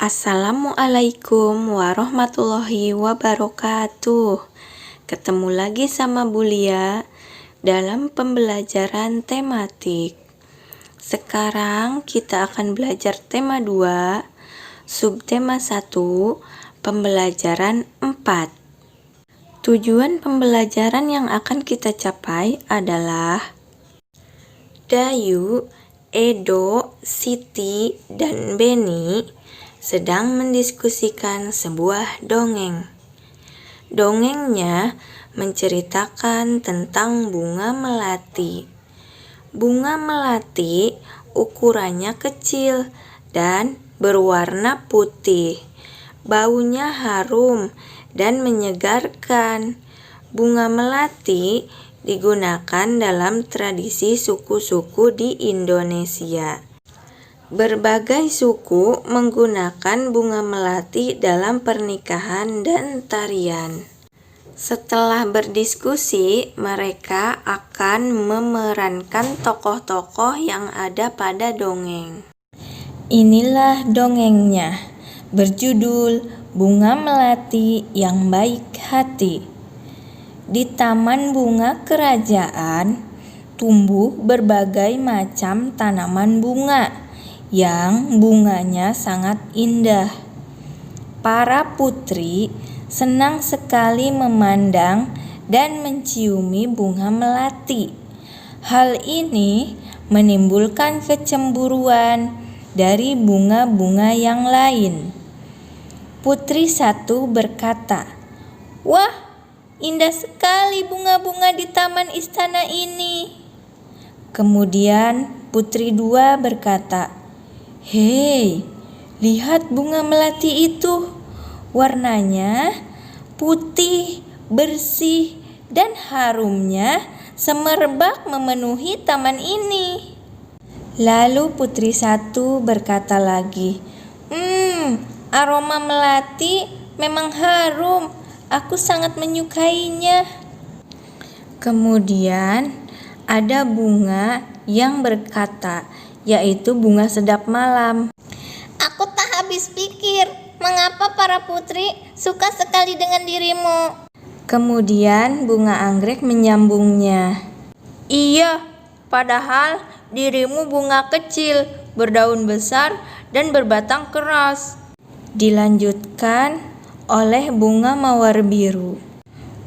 Assalamualaikum warahmatullahi wabarakatuh. Ketemu lagi sama Bu Lia dalam pembelajaran tematik. Sekarang kita akan belajar tema 2, subtema 1, pembelajaran 4. Tujuan pembelajaran yang akan kita capai adalah Dayu, Edo, Siti, dan Beni sedang mendiskusikan sebuah dongeng. Dongengnya menceritakan tentang bunga melati. Bunga melati ukurannya kecil dan berwarna putih. Baunya harum dan menyegarkan. Bunga melati digunakan dalam tradisi suku-suku di Indonesia. Berbagai suku menggunakan bunga melati dalam pernikahan dan tarian. Setelah berdiskusi, mereka akan memerankan tokoh-tokoh yang ada pada dongeng. Inilah dongengnya, berjudul Bunga Melati yang Baik Hati. Di taman bunga kerajaan, tumbuh berbagai macam tanaman bunga yang bunganya sangat indah. Para putri senang sekali memandang dan menciumi bunga melati. Hal ini menimbulkan kecemburuan dari bunga-bunga yang lain. Putri satu berkata, "Wah, indah sekali bunga-bunga di taman istana ini." Kemudian putri dua berkata, "Hei, lihat bunga melati itu. Warnanya putih, bersih, dan harumnya semerbak memenuhi taman ini." Lalu putri satu berkata lagi, "Aroma melati memang harum. Aku sangat menyukainya." Kemudian ada bunga yang berkata, yaitu bunga sedap malam, "Aku tak habis pikir, mengapa para putri suka sekali dengan dirimu." Kemudian bunga anggrek menyambungnya, "Iya, padahal dirimu bunga kecil, berdaun besar, dan berbatang keras." Dilanjutkan oleh bunga mawar biru,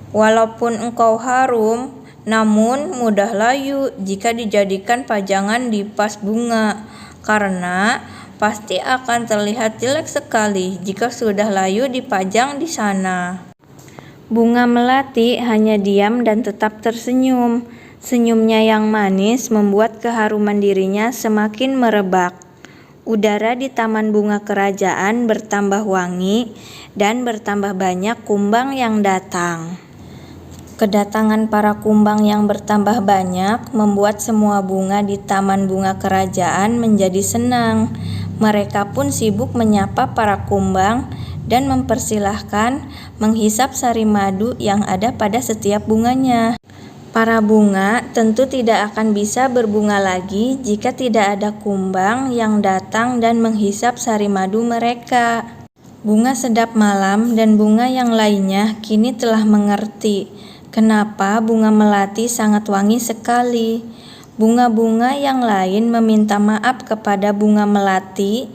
"Walaupun engkau harum, namun mudah layu jika dijadikan pajangan di vas bunga, karena pasti akan terlihat jelek sekali jika sudah layu dipajang di sana." Bunga melati hanya diam dan tetap tersenyum. Senyumnya yang manis membuat keharuman dirinya semakin merebak. Udara di taman bunga kerajaan bertambah wangi dan bertambah banyak kumbang yang datang. Kedatangan para kumbang yang bertambah banyak membuat semua bunga di taman bunga kerajaan menjadi senang. Mereka pun sibuk menyapa para kumbang dan mempersilahkan menghisap sari madu yang ada pada setiap bunganya. Para bunga tentu tidak akan bisa berbunga lagi jika tidak ada kumbang yang datang dan menghisap sari madu mereka. Bunga sedap malam dan bunga yang lainnya kini telah mengerti kenapa bunga melati sangat wangi sekali. Bunga-bunga yang lain meminta maaf kepada bunga melati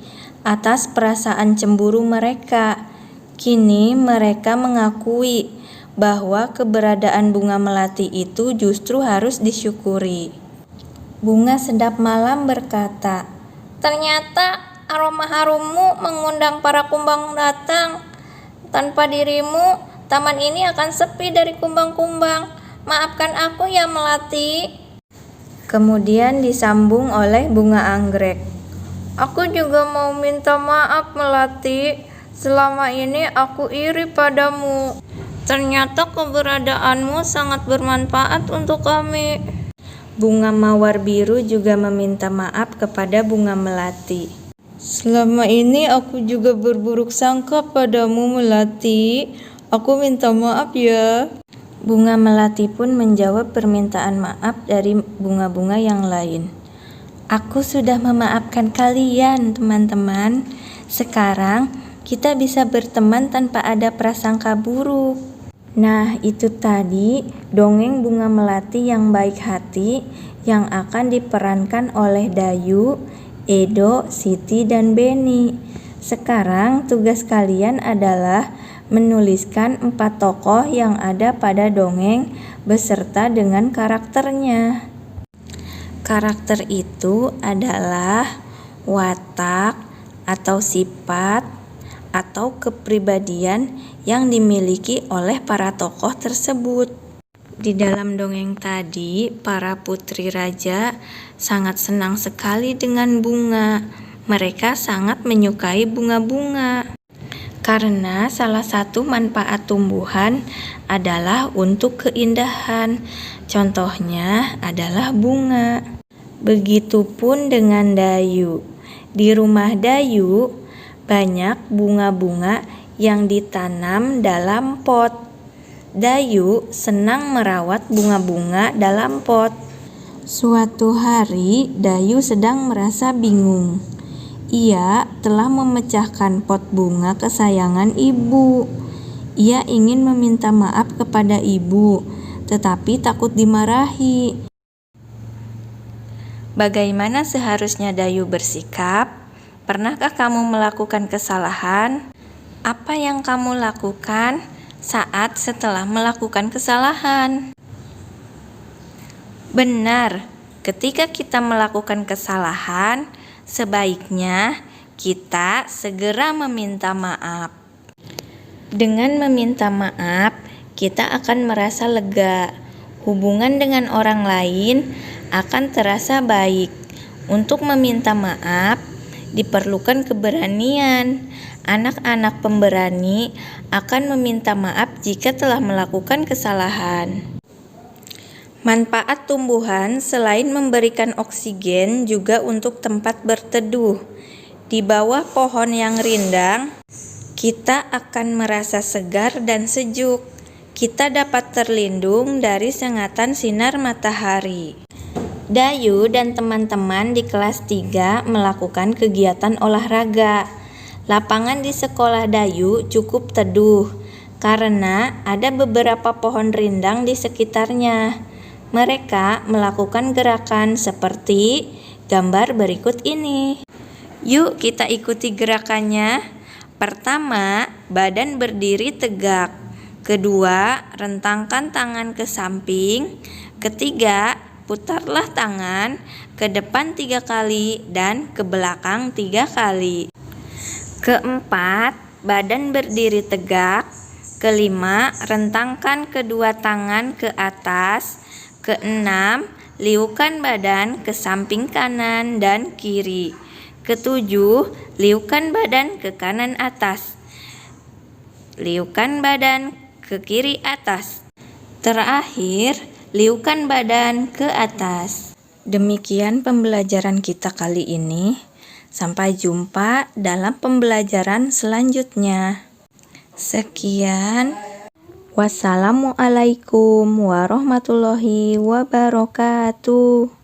atas perasaan cemburu mereka. Kini mereka mengakui bahwa keberadaan bunga melati itu justru harus disyukuri. Bunga sedap malam berkata, "Ternyata aroma harummu mengundang para kumbang datang. Tanpa dirimu, taman ini akan sepi dari kumbang-kumbang. Maafkan aku ya Melati." Kemudian disambung oleh bunga anggrek, "Aku juga mau minta maaf Melati. Selama ini aku iri padamu. Ternyata keberadaanmu sangat bermanfaat untuk kami." Bunga mawar biru juga meminta maaf kepada bunga melati. "Selama ini aku juga berburuk sangka padamu Melati. Aku minta maaf ya." Bunga melati pun menjawab permintaan maaf dari bunga-bunga yang lain. "Aku sudah memaafkan kalian, teman-teman. Sekarang kita bisa berteman tanpa ada prasangka buruk. Nah, itu tadi dongeng Bunga Melati yang baik hati yang akan diperankan oleh Dayu, Edo, Siti, dan Beni. Sekarang tugas kalian adalah menuliskan 4 tokoh yang ada pada dongeng beserta dengan karakternya. Karakter itu adalah watak atau sifat atau kepribadian yang dimiliki oleh para tokoh tersebut. Di dalam dongeng tadi, para putri raja sangat senang sekali dengan bunga. Mereka sangat menyukai bunga-bunga. Karena salah satu manfaat tumbuhan adalah untuk keindahan. Contohnya adalah bunga. Begitupun dengan Dayu. Di rumah Dayu banyak bunga-bunga yang ditanam dalam pot. Dayu senang merawat bunga-bunga dalam pot. Suatu hari, Dayu sedang merasa bingung. Ia telah memecahkan pot bunga kesayangan ibu. Ia ingin meminta maaf kepada ibu, tetapi takut dimarahi. Bagaimana seharusnya Dayu bersikap? Pernahkah kamu melakukan kesalahan? Apa yang kamu lakukan saat setelah melakukan kesalahan? Benar, ketika kita melakukan kesalahan, sebaiknya kita segera meminta maaf. Dengan meminta maaf, kita akan merasa lega. Hubungan dengan orang lain akan terasa baik. Untuk meminta maaf, diperlukan keberanian. Anak-anak pemberani akan meminta maaf jika telah melakukan kesalahan. Manfaat tumbuhan selain memberikan oksigen juga untuk tempat berteduh. Di bawah pohon yang rindang, kita akan merasa segar dan sejuk. Kita dapat terlindung dari sengatan sinar matahari. Dayu dan teman-teman di kelas 3 melakukan kegiatan olahraga. Lapangan di sekolah Dayu cukup teduh karena ada beberapa pohon rindang di sekitarnya. Mereka melakukan gerakan seperti gambar berikut ini. Yuk kita ikuti gerakannya. Pertama, badan berdiri tegak. Kedua, rentangkan tangan ke samping. Ketiga, putarlah tangan ke depan 3 kali dan ke belakang 3 kali. Keempat, badan berdiri tegak. Kelima, rentangkan kedua tangan ke atas. Keenam, liukan badan ke samping kanan dan kiri. Ketujuh, liukan badan ke kanan atas. Liukan badan ke kiri atas. Terakhir, liukan badan ke atas. Demikian pembelajaran kita kali ini. Sampai jumpa dalam pembelajaran selanjutnya. Sekian. Wassalamualaikum warahmatullahi wabarakatuh.